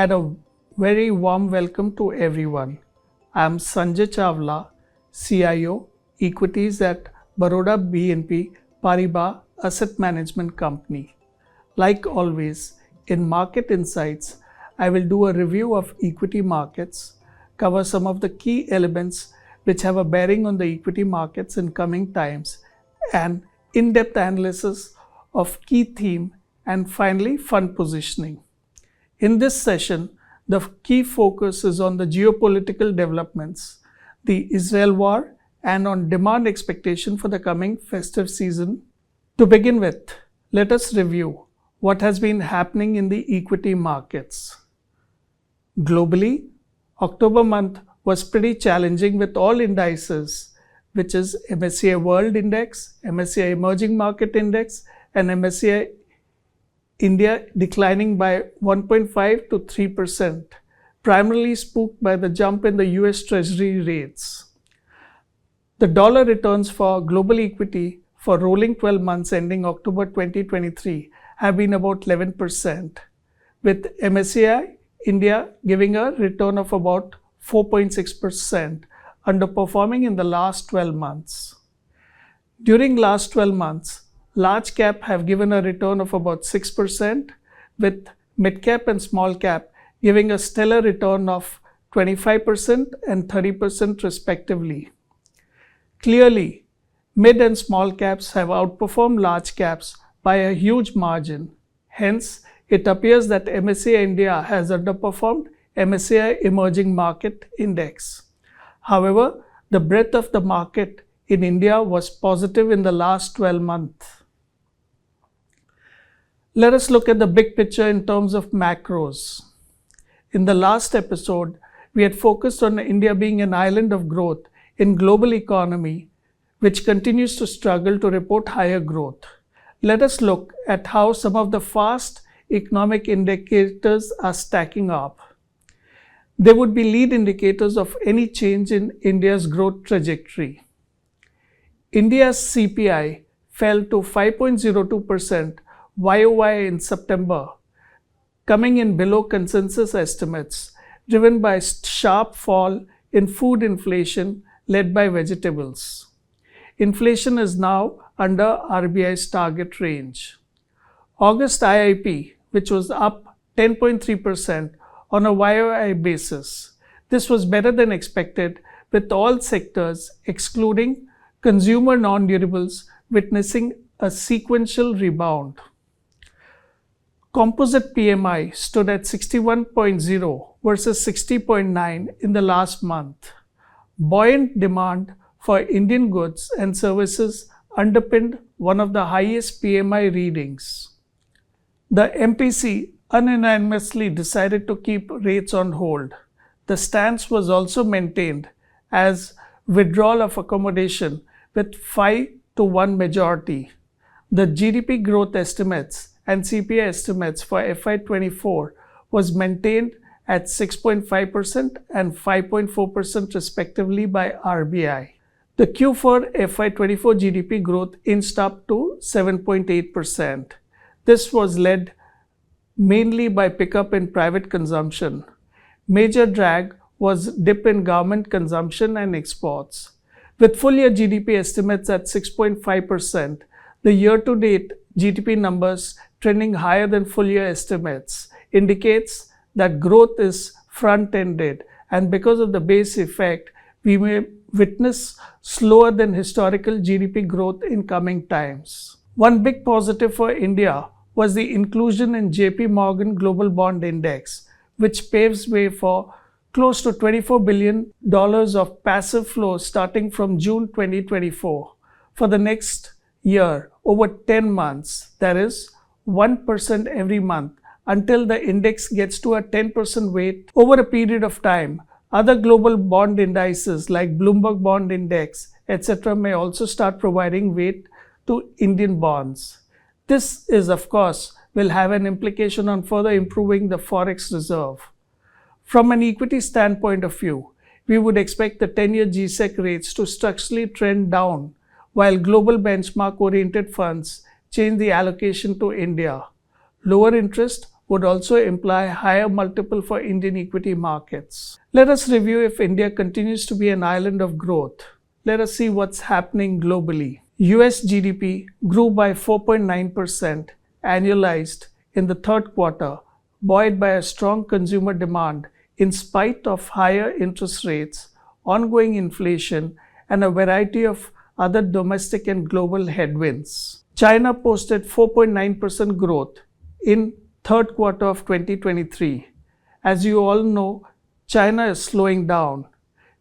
and a very warm welcome to everyone. I am Sanjay Chawla, CIO, Equities at Baroda BNP Paribas Asset Management Company. Like always, in Market Insights, I will do a review of equity markets, cover some of the key elements which have a bearing on the equity markets in coming times, and in-depth analysis of key theme, and finally fund positioning. In this session, the key focus is on the geopolitical developments, the Israel war, and on demand expectation for the coming festive season. To begin with, let us review what has been happening in the equity markets. Globally, October month was pretty challenging with all indices, which is MSCI World Index, MSCI Emerging Market Index, and MSCI India declining by 1.5 to 3%, primarily spooked by the jump in the US Treasury rates. The dollar returns for global equity for rolling 12 months ending October 2023 have been about 11%, with MSCI India giving a return of about 4.6%, underperforming in the last 12 months. During last 12 months, large cap have given a return of about 6%, with mid cap and small cap giving a stellar return of 25% and 30% respectively. Clearly, mid and small caps have outperformed large caps by a huge margin. Hence, it appears that MSCI India has underperformed MSCI Emerging Market Index. However, the breadth of the market in India was positive in the last 12 months. Let us look at the big picture in terms of macros. In the last episode, we had focused on India being an island of growth in global economy, which continues to struggle to report higher growth. Let us look at how some of the fast economic indicators are stacking up. They would be lead indicators of any change in India's growth trajectory. India's CPI fell to 5.02% YOY in September, coming in below consensus estimates, driven by sharp fall in food inflation led by vegetables. Inflation is now under RBI's target range. August IIP, which was up 10.3% on a YOY basis. This was better than expected, with all sectors, excluding consumer non-durables, witnessing a sequential rebound. Composite PMI stood at 61.0 versus 60.9 in the last month. Buoyant demand for Indian goods and services underpinned one of the highest PMI readings. The MPC unanimously decided to keep rates on hold. The stance was also maintained as withdrawal of accommodation with 5-1 majority. The GDP growth estimates and CPI estimates for FY24 was maintained at 6.5% and 5.4% respectively by RBI. The Q4 FY24 GDP growth inched up to 7.8%. This was led mainly by pickup in private consumption. Major drag was dip in government consumption and exports. With full year GDP estimates at 6.5%, the year-to-date GDP numbers trending higher than full year estimates indicates that growth is front-ended, and because of the base effect, we may witness slower than historical GDP growth in coming times. One big positive for India was the inclusion in JP Morgan Global Bond Index, which paves way for close to $24 billion of passive flows starting from June 2024 for the next year over 10 months, that is 1% every month, until the index gets to a 10% weight over a period of time. Other global bond indices like Bloomberg Bond Index, etc. may also start providing weight to Indian bonds. This is, of course, will have an implication on further improving the forex reserve. From an equity standpoint of view, we would expect the 10-year GSEC rates to structurally trend down, while global benchmark-oriented funds change the allocation to India. Lower interest would also imply higher multiple for Indian equity markets. Let us review if India continues to be an island of growth. Let us see what's happening globally. US GDP grew by 4.9% annualized in the third quarter, buoyed by a strong consumer demand in spite of higher interest rates, ongoing inflation, and a variety of other domestic and global headwinds. China posted 4.9% growth in third quarter of 2023. As you all know, China is slowing down.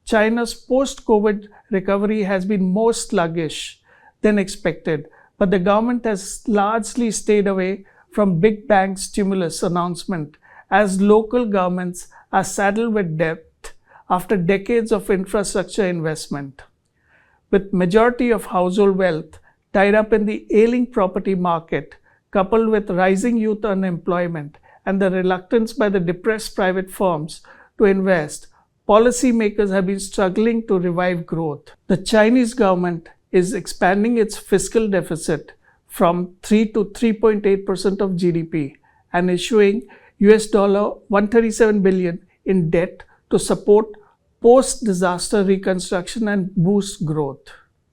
China's post-COVID recovery has been more sluggish than expected, but the government has largely stayed away from big bang stimulus announcement as local governments are saddled with debt after decades of infrastructure investment. With majority of household wealth tied up in the ailing property market, coupled with rising youth unemployment and the reluctance by the depressed private firms to invest, policymakers have been struggling to revive growth. The Chinese government is expanding its fiscal deficit from 3 to 3.8% of GDP and issuing $137 billion in debt to support post-disaster reconstruction and boost growth.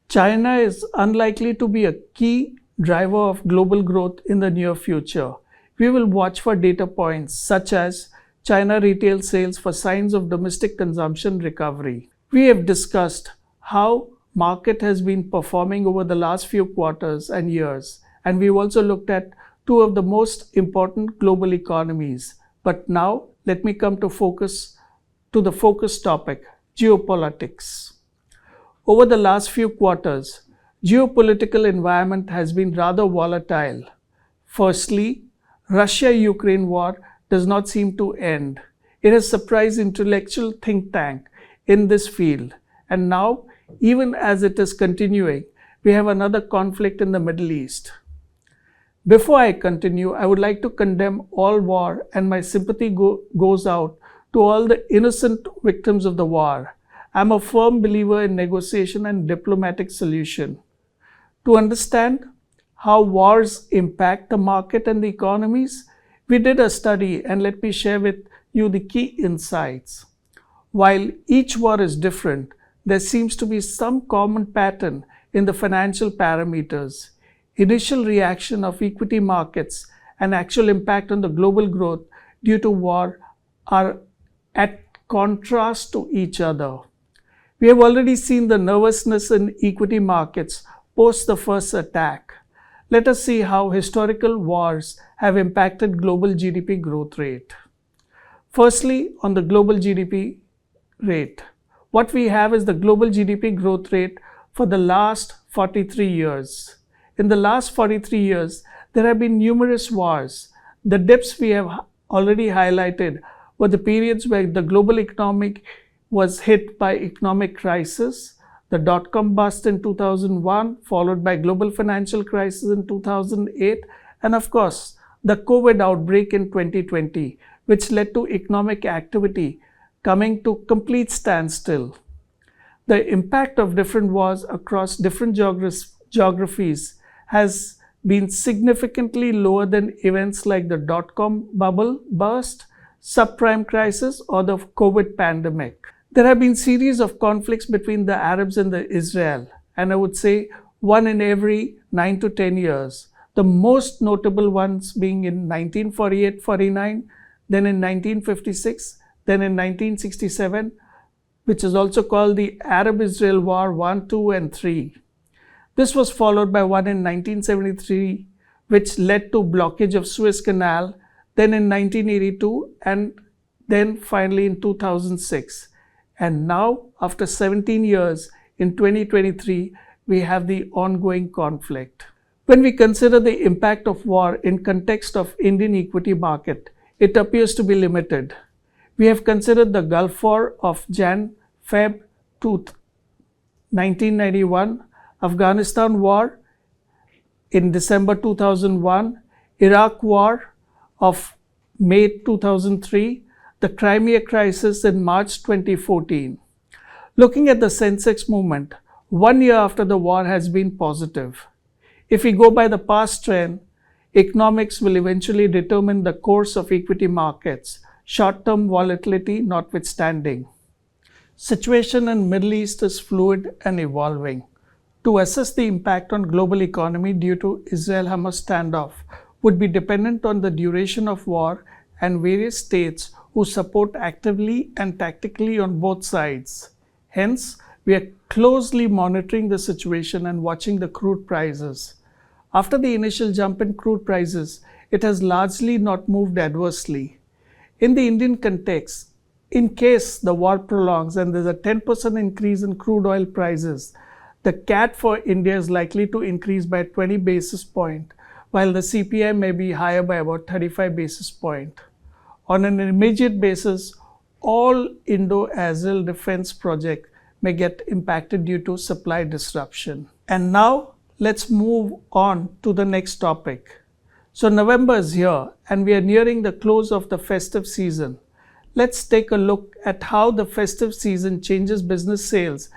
China is unlikely to be a key driver of global growth in the near future. We will watch for data points such as China retail sales for signs of domestic consumption recovery. We have discussed how market has been performing over the last few quarters and years, and we've also looked at two of the most important global economies. But now let me come to the focus topic, geopolitics. Over the last few quarters, geopolitical environment has been rather volatile. Firstly, Russia-Ukraine war does not seem to end. It has surprised intellectual think tank in this field. And now, even as it is continuing, we have another conflict in the Middle East. Before I continue, I would like to condemn all war, and my sympathy goes out to all the innocent victims of the war. I'm a firm believer in negotiation and diplomatic solution. To understand how wars impact the market and the economies, we did a study, and let me share with you the key insights. While each war is different, there seems to be some common pattern in the financial parameters. Initial reaction of equity markets and actual impact on the global growth due to war are at contrast to each other. We have already seen the nervousness in equity markets post the first attack. Let us see how historical wars have impacted global GDP growth rate. Firstly, on the global GDP rate. What we have is the global GDP growth rate for the last 43 years. In the last 43 years, there have been numerous wars. The dips we have already highlighted were the periods where the global economy was hit by economic crisis, the dot-com bust in 2001, followed by global financial crisis in 2008, and of course, the COVID outbreak in 2020, which led to economic activity coming to complete standstill. The impact of different wars across different geographies has been significantly lower than events like the dot-com bubble burst, subprime crisis, or the COVID pandemic. There have been series of conflicts between the Arabs and the Israel, and I would say one in every 9 to 10 years. The most notable ones being in 1948-49, then in 1956, then in 1967, which is also called the Arab-Israel War 1, 2, and 3. This was followed by one in 1973, which led to blockage of Suez Canal, then in 1982, and then finally in 2006. And now, after 17 years, in 2023, we have the ongoing conflict. When we consider the impact of war in context of Indian equity market, it appears to be limited. We have considered the Gulf War of Jan-Feb 1991, Afghanistan War in December 2001, Iraq War of May 2003, the Crimea crisis in March 2014. Looking at the Sensex movement, 1 year after the war has been positive. If we go by the past trend, Economics will eventually determine the course of equity markets, short-term volatility notwithstanding. Situation in Middle East is fluid and evolving. To assess the impact on global economy due to Israel-Hamas standoff would be dependent on the duration of war and various states who support actively and tactically on both sides. Hence, we are closely monitoring the situation and watching the crude prices. After the initial jump in crude prices, it has largely not moved adversely. In the Indian context, in case the war prolongs and there's a 10% increase in crude oil prices, the CAT for India is likely to increase by 20 basis points, while the CPI may be higher by about 35 basis points. On an immediate basis, all Indo-Israel defense projects may get impacted due to supply disruption. And now, let's move on to the next topic. So November is here and we are nearing the close of the festive season. Let's take a look at how the festive season changes business sales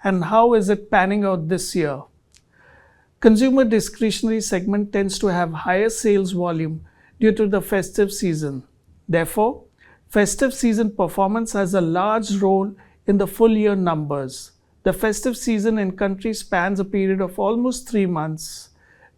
and how is it panning out this year. Consumer discretionary segment tends to have higher sales volume due to the festive season. Therefore, festive season performance has a large role in the full year numbers. The festive season in country spans a period of almost 3 months,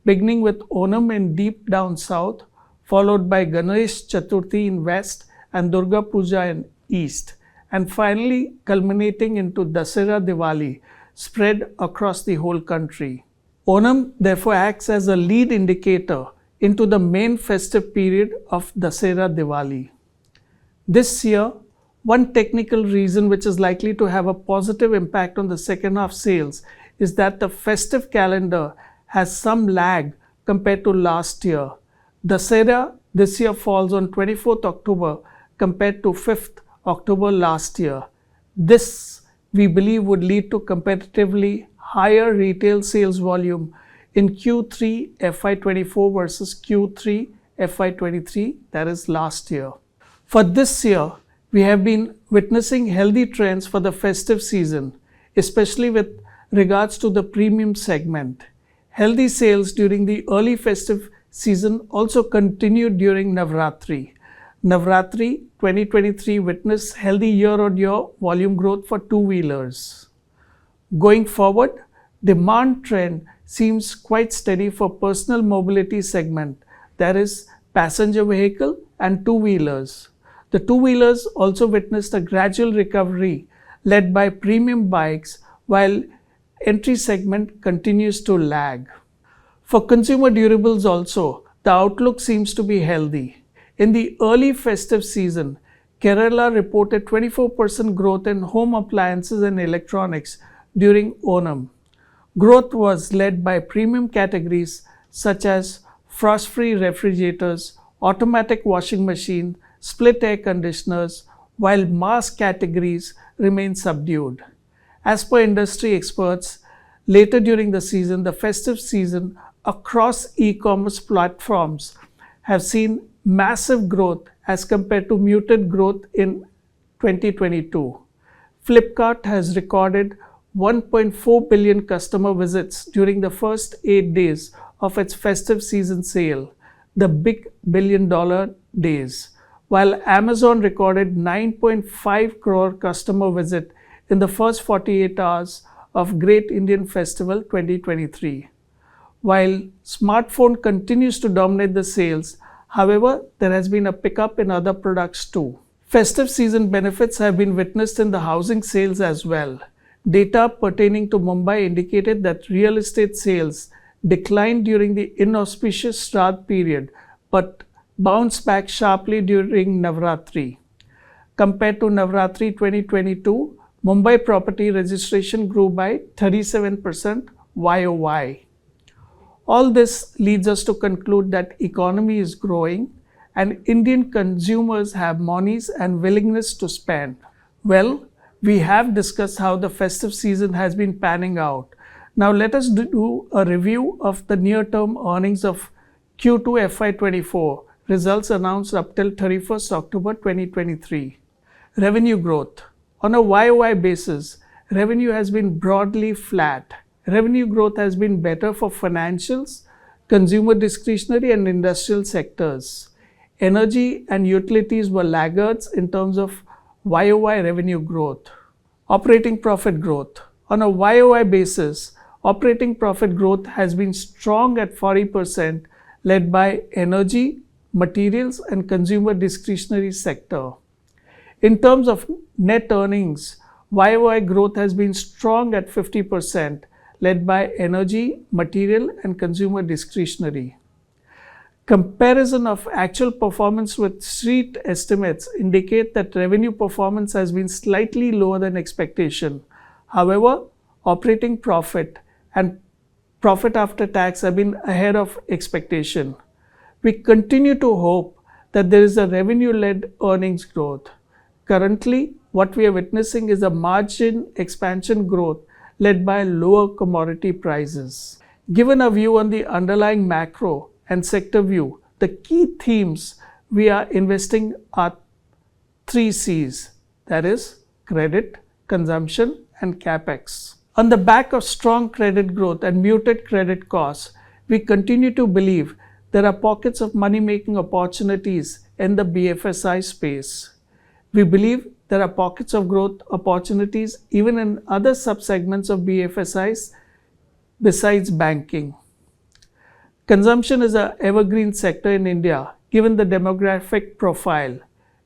beginning with Onam in deep down south, followed by Ganesh Chaturthi in west and Durga Puja in east, and finally culminating into Dasera Diwali spread across the whole country. Onam therefore acts as a lead indicator into the main festive period of Dasera Diwali. This year, one technical reason which is likely to have a positive impact on the second half sales is that the festive calendar has some lag compared to last year. Dasera this year falls on 24th October compared to 5th October last year. This, we believe, would lead to competitively higher retail sales volume in Q3 FY24 versus Q3 FY23, that is last year. For this year, we have been witnessing healthy trends for the festive season, especially with regards to the premium segment. Healthy sales during the early festive season also continued during Navratri. Navratri 2023 witnessed healthy year-on-year volume growth for two-wheelers. Going forward, demand trend seems quite steady for personal mobility segment, that is passenger vehicle and two-wheelers. The two-wheelers also witnessed a gradual recovery led by premium bikes while entry segment continues to lag. For consumer durables also, the outlook seems to be healthy. In the early festive season, Kerala reported 24% growth in home appliances and electronics during Onam. Growth was led by premium categories such as frost-free refrigerators, automatic washing machine, split air conditioners, while mass categories remain subdued. As per industry experts, later during the season, the festive season across e-commerce platforms have seen massive growth as compared to muted growth in 2022. Flipkart has recorded 1.4 billion customer visits during the first 8 days of its festive season sale, the big billion-dollar days, while Amazon recorded 9.5 crore customer visit in the first 48 hours of Great Indian Festival 2023. While smartphone continues to dominate the sales, however, there has been a pickup in other products too. Festive season benefits have been witnessed in the housing sales as well. Data pertaining to Mumbai indicated that real estate sales declined during the inauspicious Shraddh period but bounced back sharply during Navratri. Compared to Navratri 2022, Mumbai property registration grew by 37% YOY. All this leads us to conclude that economy is growing and Indian consumers have monies and willingness to spend. Well, we have discussed how the festive season has been panning out. Now let us do a review of the near-term earnings of Q2 FY24, results announced up till 31st October 2023. Revenue growth. On a YOY basis, revenue has been broadly flat. Revenue growth has been better for financials, consumer discretionary and industrial sectors. Energy and utilities were laggards in terms of YOY revenue growth. Operating profit growth. On a YOY basis, operating profit growth has been strong at 40%, led by energy, materials, and consumer discretionary sector. In terms of net earnings, YOY growth has been strong at 50%, led by energy, material, and consumer discretionary. Comparison of actual performance with street estimates indicate that revenue performance has been slightly lower than expectation. However, operating profit and profit after tax have been ahead of expectation. We continue to hope that there is a revenue-led earnings growth. Currently, what we are witnessing is a margin expansion growth led by lower commodity prices. Given a view on the underlying macro and sector view, the key themes we are investing are 3 C's, that is, credit, consumption, and capex. On the back of strong credit growth and muted credit costs, we continue to believe there are pockets of money-making opportunities in the BFSI space. We believe there are pockets of growth opportunities even in other subsegments of BFSIs besides banking. Consumption is an evergreen sector in India given the demographic profile.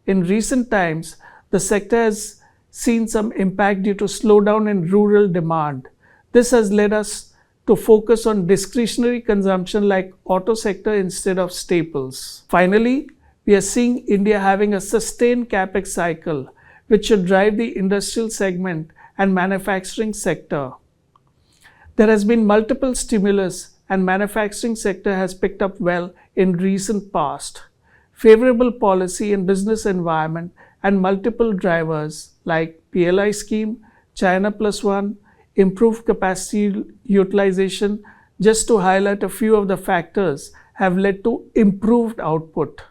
In recent times, the sector has seen some impact due to slowdown in rural demand. This has led us to focus on discretionary consumption like auto sector instead of staples. Finally, we are seeing India having a sustained capex cycle, which should drive the industrial segment and manufacturing sector. There has been multiple stimulus and manufacturing sector has picked up well in recent past. Favorable policy and business environment and multiple drivers like PLI scheme, China Plus One, improved capacity utilization, just to highlight a few of the factors, have led to improved output.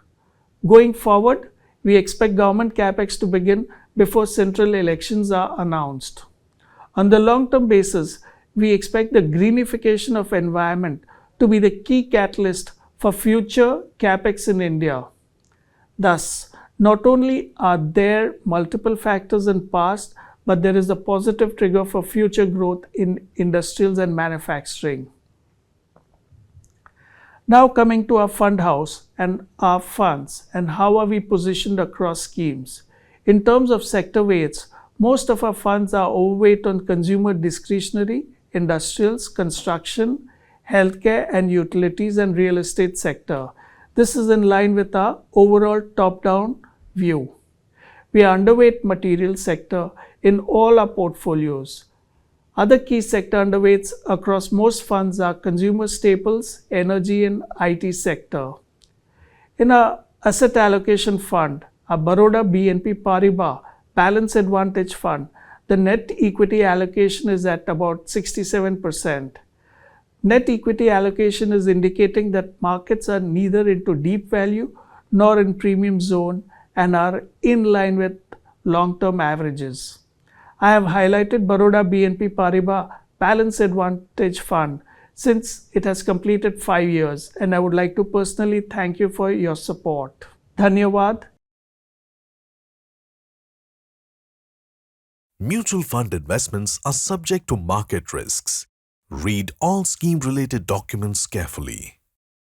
Going forward, we expect government capex to begin before central elections are announced. On the long-term basis, we expect the greenification of environment to be the key catalyst for future capex in India. Thus, not only are there multiple factors in past, but there is a positive trigger for future growth in industrials and manufacturing. Now coming to our fund house and our funds and how are we positioned across schemes. In terms of sector weights, most of our funds are overweight on consumer discretionary, industrials, construction, healthcare and utilities and real estate sector. This is in line with our overall top-down view. We are underweight material sector in all our portfolios. Other key sector underweights across most funds are consumer staples, energy and IT sector. In our asset allocation fund, our Baroda BNP Paribas Balance Advantage Fund, the net equity allocation is at about 67%. Net equity allocation is indicating that markets are neither into deep value nor in premium zone and are in line with long-term averages. I have highlighted Baroda BNP Paribas Balance Advantage Fund since it has completed 5 years, and I would like to personally thank you for your support. Dhanyavad. Mutual fund investments are subject to market risks. Read all scheme-related documents carefully.